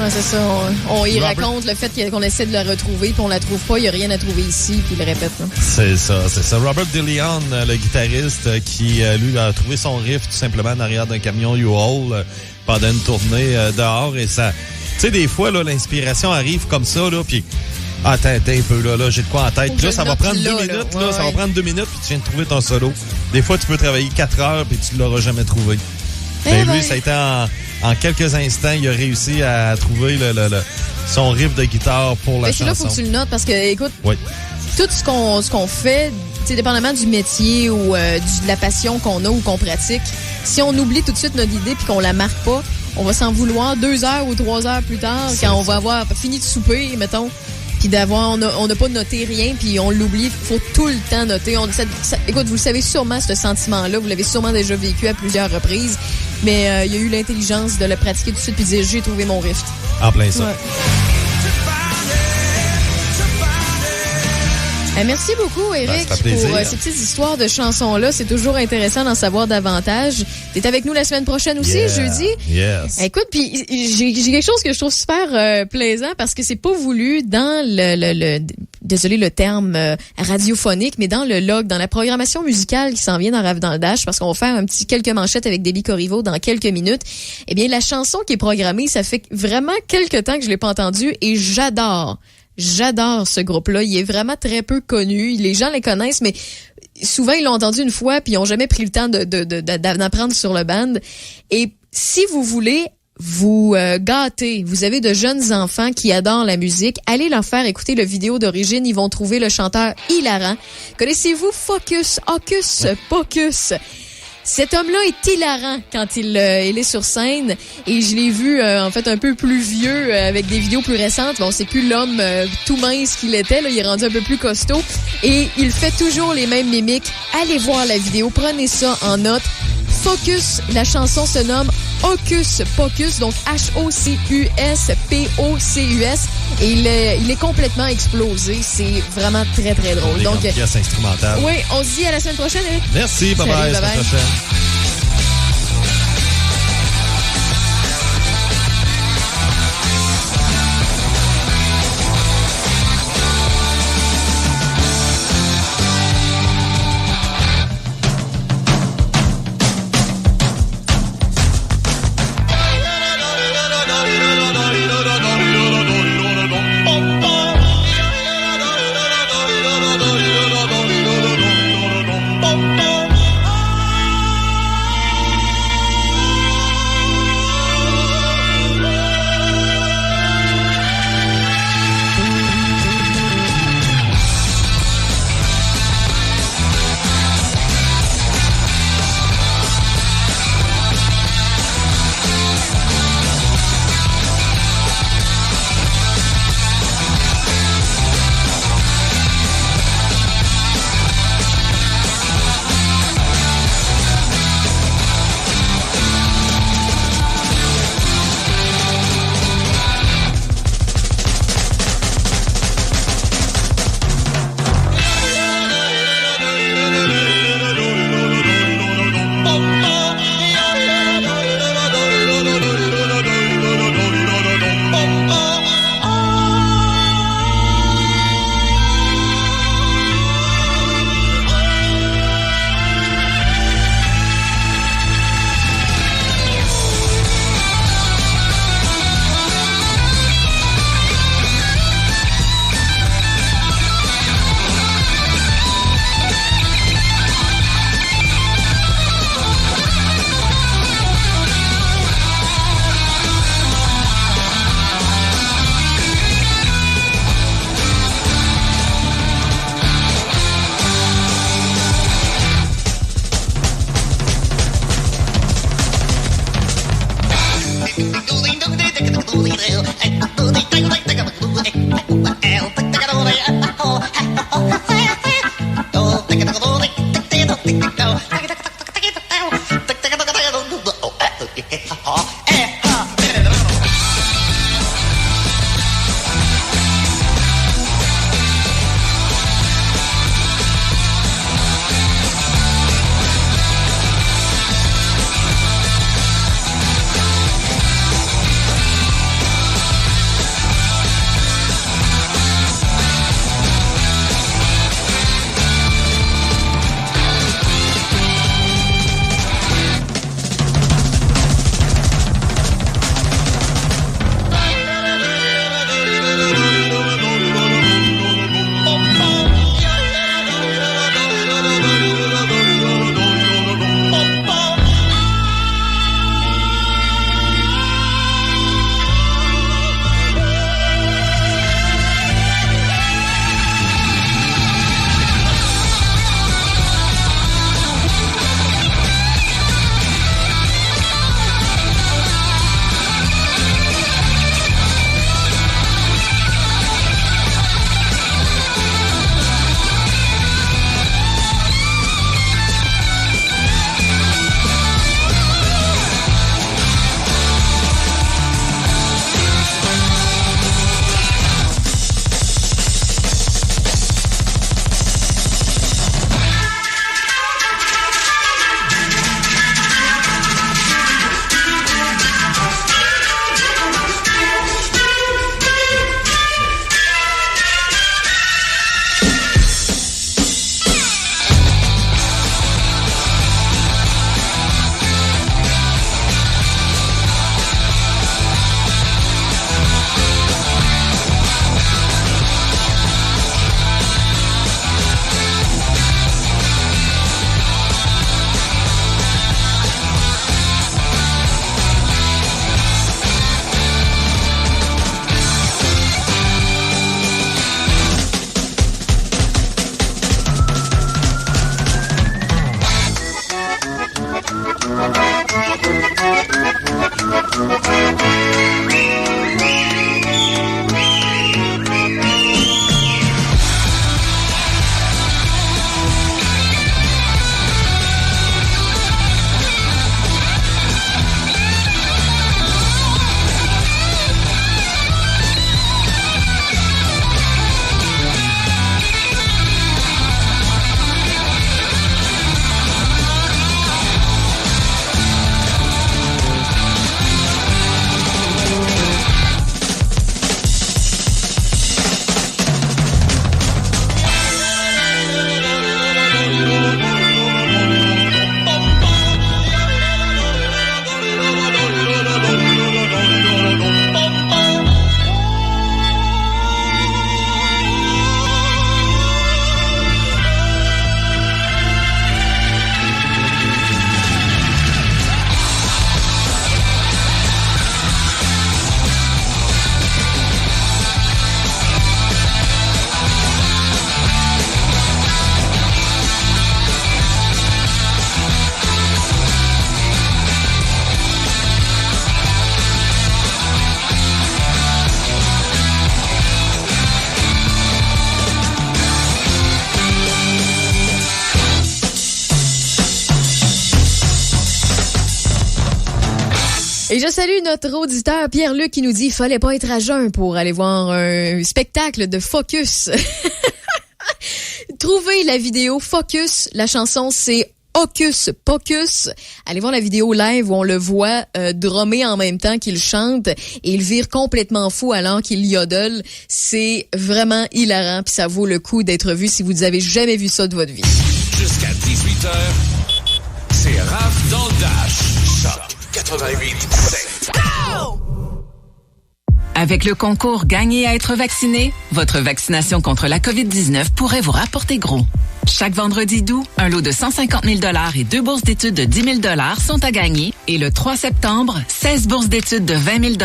C'est ça, on y raconte le fait qu'on essaie de la retrouver, puis on la trouve pas, il n'y a rien à trouver ici, puis il le répète. Hein.
C'est ça. Robert DeLeon, le guitariste, qui, lui, a trouvé son riff tout simplement en arrière d'un camion U-Haul pendant une tournée dehors, et ça... Tu sais, des fois, là, l'inspiration arrive comme ça, là, puis... Attends un peu, là, j'ai de quoi en tête. Puis là, ça va prendre 2 minutes, là, ça va prendre 2 minutes, puis tu viens de trouver ton solo. Des fois, tu peux travailler 4 heures, puis tu l'auras jamais trouvé. Mais lui, ça a été en quelques instants, il a réussi à trouver son riff de guitare pour la
Mais
chanson.
là, faut que tu le notes parce que, écoute,
oui.
tout ce qu'on fait, dépendamment du métier ou de la passion qu'on a ou qu'on pratique, si on oublie tout de suite notre idée puis qu'on la marque pas, on va s'en vouloir 2 heures ou 3 heures plus tard quand on va avoir fini de souper, mettons, puis on n'a pas noté rien puis on l'oublie. Faut tout le temps noter. Écoute, vous le savez sûrement, ce sentiment-là, vous l'avez sûrement déjà vécu à plusieurs reprises, mais il y a eu l'intelligence de le pratiquer tout de suite puis de dire j'ai trouvé mon riff.
En plein ça.
Ouais. Merci beaucoup, Éric, pour ces petites histoires de chansons-là. C'est toujours intéressant d'en savoir davantage. T'es avec nous la semaine prochaine aussi, jeudi.
Yes.
Écoute, puis j'ai quelque chose que je trouve super plaisant parce que c'est pas voulu dans désolé le terme radiophonique, mais dans le log, dans la programmation musicale qui s'en vient dans Rave dans le Dash, parce qu'on va faire quelques manchettes avec Debbie Corriveau dans quelques minutes. Eh bien, la chanson qui est programmée, ça fait vraiment quelques temps que je l'ai pas entendue et j'adore ce groupe-là. Il est vraiment très peu connu. Les gens les connaissent, mais souvent, ils l'ont entendu une fois puis ils n'ont jamais pris le temps d'apprendre sur le band. Et si vous voulez vous gâter, vous avez de jeunes enfants qui adorent la musique, allez leur faire écouter le vidéo d'origine. Ils vont trouver le chanteur hilarant. Connaissez-vous Hocus Pocus? Cet homme-là est hilarant quand il est sur scène et je l'ai vu en fait un peu plus vieux avec des vidéos plus récentes. Bon, c'est plus l'homme tout mince qu'il était, là, il est rendu un peu plus costaud et il fait toujours les mêmes mimiques. Allez voir la vidéo, prenez ça en note. Focus, la chanson se nomme Hocus Pocus, donc H-O-C-U-S-P-O-C-U-S et il est complètement explosé. C'est vraiment très très drôle. Donc
pièce instrumentale.
Oui, on se dit à la semaine prochaine. Hein?
Merci, bye bye, à la semaine prochaine.
Et je salue notre auditeur Pierre-Luc qui nous dit « Fallait pas être à jeun pour aller voir un spectacle de Focus. » Trouvez la vidéo Focus. La chanson, c'est Hocus Pocus. Allez voir la vidéo live où on le voit drummer en même temps qu'il chante et il vire complètement fou alors qu'il yodel. C'est vraiment hilarant puis ça vaut le coup d'être vu si vous avez jamais vu ça de votre vie.
Jusqu'à 18h, c'est Raph dans le Dash. Choc 88.7.
Avec le concours Gagner à être vacciné, votre vaccination contre la COVID-19 pourrait vous rapporter gros. Chaque vendredi d'août, un lot de 150 000 $ et 2 bourses d'études de 10 000 $ sont à gagner. Et le 3 septembre, 16 bourses d'études de 20 000 $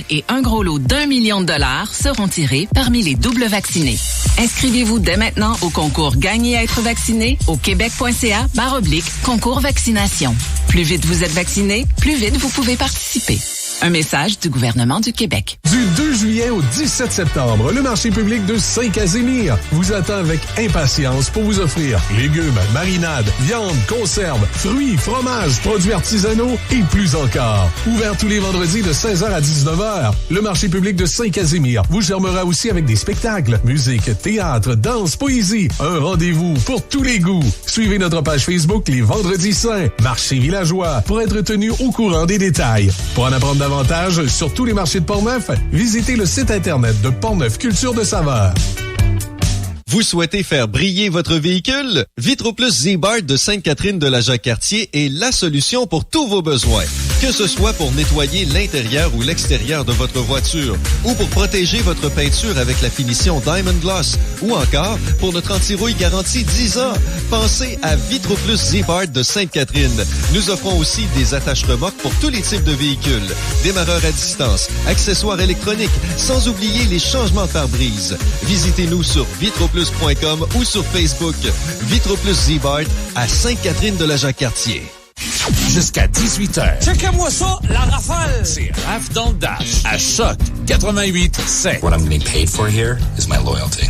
et un gros lot d'1 million de $ seront tirés parmi les doubles vaccinés. Inscrivez-vous dès maintenant au concours Gagner à être vacciné au québec.ca/concours vaccination. Plus vite vous êtes vacciné, plus vite vous pouvez participer. Un message du gouvernement du Québec.
Du 2 juillet au 17 septembre, le marché public de Saint-Casimir vous attend avec impatience pour vous offrir légumes, marinades, viande, conserves, fruits, fromages, produits artisanaux et plus encore. Ouvert tous les vendredis de 16h à 19h, le marché public de Saint-Casimir vous charmera aussi avec des spectacles, musique, théâtre, danse, poésie, un rendez-vous pour tous les goûts. Suivez notre page Facebook les Vendredis Saints, Marché Villageois, pour être tenu au courant des détails. Pour en apprendre davantage sur tous les marchés de Portneuf, visitez le site internet de Portneuf Culture de Saveur.
Vous souhaitez faire briller votre véhicule? Vitroplus Z-Bart de Sainte-Catherine de la Jacques-Cartier est la solution pour tous vos besoins. Que ce soit pour nettoyer l'intérieur ou l'extérieur de votre voiture, ou pour protéger votre peinture avec la finition Diamond Gloss, ou encore pour notre anti-rouille garantie 10 ans. Pensez à Vitroplus Z-Bart de Sainte-Catherine. Nous offrons aussi des attaches remorques pour tous les types de véhicules, démarreurs à distance, accessoires électroniques, sans oublier les changements de pare-brise. Visitez-nous sur vitroplus.com ou sur Facebook. Vitroplus Z-Bart à Sainte-Catherine de la Jacques-Cartier.
Jusqu'à 18h. Checkez-moi ça, la rafale! C'est Raph dans le Dash à Choc 88.7.
What I'm getting paid for here is my loyalty.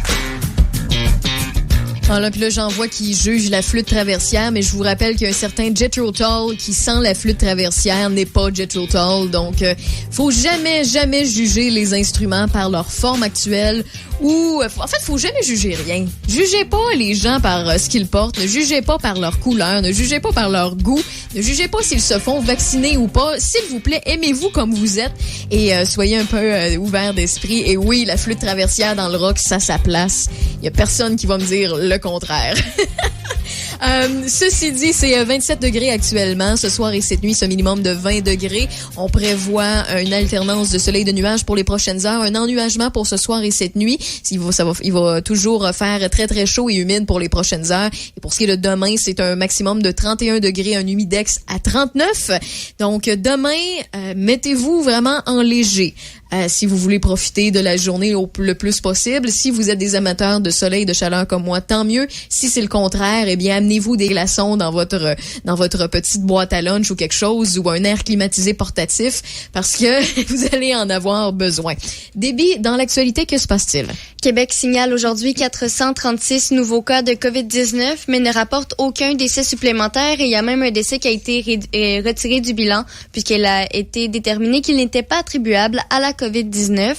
Ah là, puis là, j'en vois qui juge la flûte traversière, mais je vous rappelle qu'il y a un certain Jethro Tull qui, sans la flûte traversière, n'est pas Jethro Tull. Donc, faut jamais juger les instruments par leur forme actuelle ou... En fait, faut jamais juger rien. Jugez pas les gens par ce qu'ils portent, ne jugez pas par leur couleur, ne jugez pas par leur goût, ne jugez pas s'ils se font vacciner ou pas. S'il vous plaît, aimez-vous comme vous êtes et soyez un peu ouverts d'esprit. Et oui, la flûte traversière dans le rock, ça a sa place. Il y a personne qui va me dire le contraire. Ceci dit, c'est 27 degrés actuellement. Ce soir et cette nuit, ce minimum de 20 degrés. On prévoit une alternance de soleil et de nuages pour les prochaines heures. Un ennuagement pour ce soir et cette nuit. Il va toujours faire très, très chaud et humide pour les prochaines heures. Et pour ce qui est de demain, c'est un maximum de 31 degrés, un humidex à 39. Donc, demain, mettez-vous vraiment en léger. Si vous voulez profiter de la journée le plus possible. Si vous êtes des amateurs de soleil et de chaleur comme moi, tant mieux. Si c'est le contraire, eh bien, amenez-vous des glaçons dans votre petite boîte à lunch ou quelque chose, ou un air climatisé portatif, parce que vous allez en avoir besoin. Déby, dans l'actualité, que se passe-t-il?
Québec signale aujourd'hui 436 nouveaux cas de COVID-19, mais ne rapporte aucun décès supplémentaire, et il y a même un décès qui a été retiré du bilan, puisqu'il a été déterminé qu'il n'était pas attribuable à la COVID-19.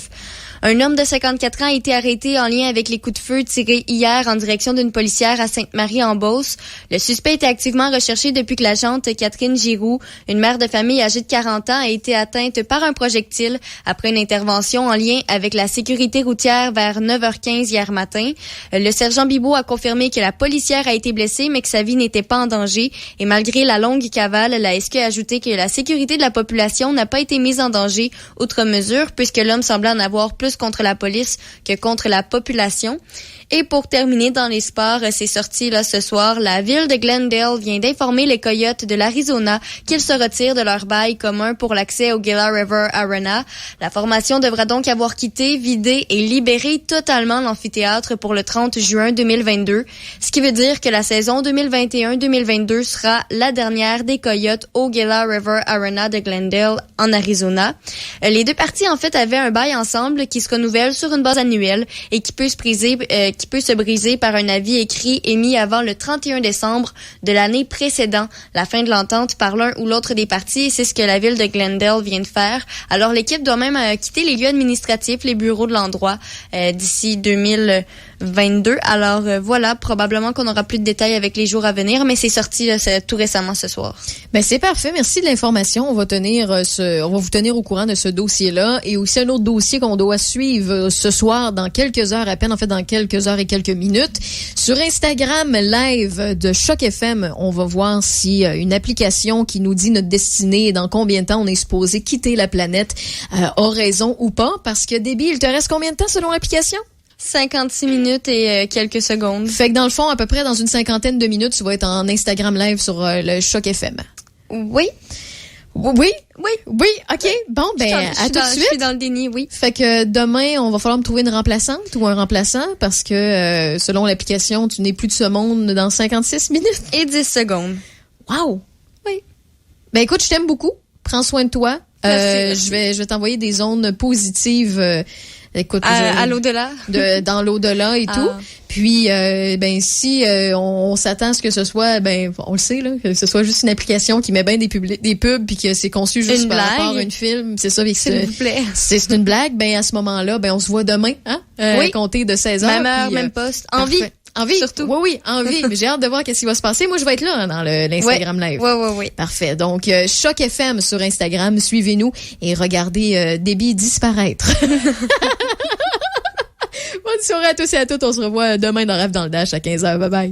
Un homme de 54 ans a été arrêté en lien avec les coups de feu tirés hier en direction d'une policière à Sainte-Marie-en-Beauce. Le suspect était activement recherché depuis que l'agente Catherine Giroux, une mère de famille âgée de 40 ans, a été atteinte par un projectile après une intervention en lien avec la sécurité routière vers 9h15 hier matin. Le sergent Bibeau a confirmé que la policière a été blessée, mais que sa vie n'était pas en danger. Et malgré la longue cavale, la SQ a ajouté que la sécurité de la population n'a pas été mise en danger, outre mesure, puisque l'homme semblait en avoir plus contre la police que contre la population. Et pour terminer dans les sports, c'est sorti là ce soir, la ville de Glendale vient d'informer les Coyotes de l'Arizona qu'ils se retirent de leur bail commun pour l'accès au Gila River Arena. La formation devra donc avoir quitté, vidé et libéré totalement l'amphithéâtre pour le 30 juin 2022, ce qui veut dire que la saison 2021-2022 sera la dernière des Coyotes au Gila River Arena de Glendale en Arizona. Les deux parties en fait avaient un bail ensemble qui se renouvelle sur une base annuelle et qui peut se briser qui peut se briser par un avis écrit émis avant le 31 décembre de l'année précédant la fin de l'entente par l'un ou l'autre des parties. Et c'est ce que la ville de Glendale vient de faire. Alors, l'équipe doit même quitter les lieux administratifs, les bureaux de l'endroit d'ici 2022. Alors, voilà, probablement qu'on aura plus de détails avec les jours à venir, mais c'est sorti là, tout récemment ce soir.
Ben c'est parfait, merci de l'information. On va vous tenir au courant de ce dossier-là et aussi un autre dossier qu'on doit suivre ce soir dans quelques heures à peine, en fait dans quelques heures et quelques minutes. Sur Instagram live de Choc FM, on va voir si une application qui nous dit notre destinée et dans combien de temps on est supposé quitter la planète a raison ou pas. Parce que Déby, il te reste combien de temps selon l'application?
56 minutes et quelques secondes.
Fait que dans le fond, à peu près dans une cinquantaine de minutes, tu vas être en Instagram live sur le Choc FM.
Oui.
Oui, OK. Bon, ben, à tout de suite.
Je suis dans le déni, oui.
Fait que demain, on va falloir me trouver une remplaçante ou un remplaçant parce que, selon l'application, tu n'es plus de ce monde dans 56 minutes.
Et 10 secondes.
Wow. Oui. Ben, écoute, je t'aime beaucoup. Prends soin de toi.
Merci.
Je vais t'envoyer des ondes positives. Écoute,
à l'au-delà.
Dans l'au-delà et tout. Puis, ben, si on s'attend à ce que ce soit, ben, on le sait, là, que ce soit juste une application qui met bien des pubs puis que c'est conçu juste
une
par
blague.
rapport à un film. C'est ça,
s'il vous plaît.
C'est une blague. Ben, à ce moment-là, ben, on se voit demain, hein?
Oui.
Compter de 16h.
Même heure, même poste. En vie.
En vie.
Surtout.
Oui, en vie. Mais j'ai hâte de voir qu'est-ce qui va se passer. Moi, je vais être là, hein, dans l'Instagram live.
Oui.
Parfait. Donc, Choc FM sur Instagram. Suivez-nous et regardez Déby disparaître. Bonne soirée à tous et à toutes. On se revoit demain dans Rêve dans le Dash à 15h. Bye bye.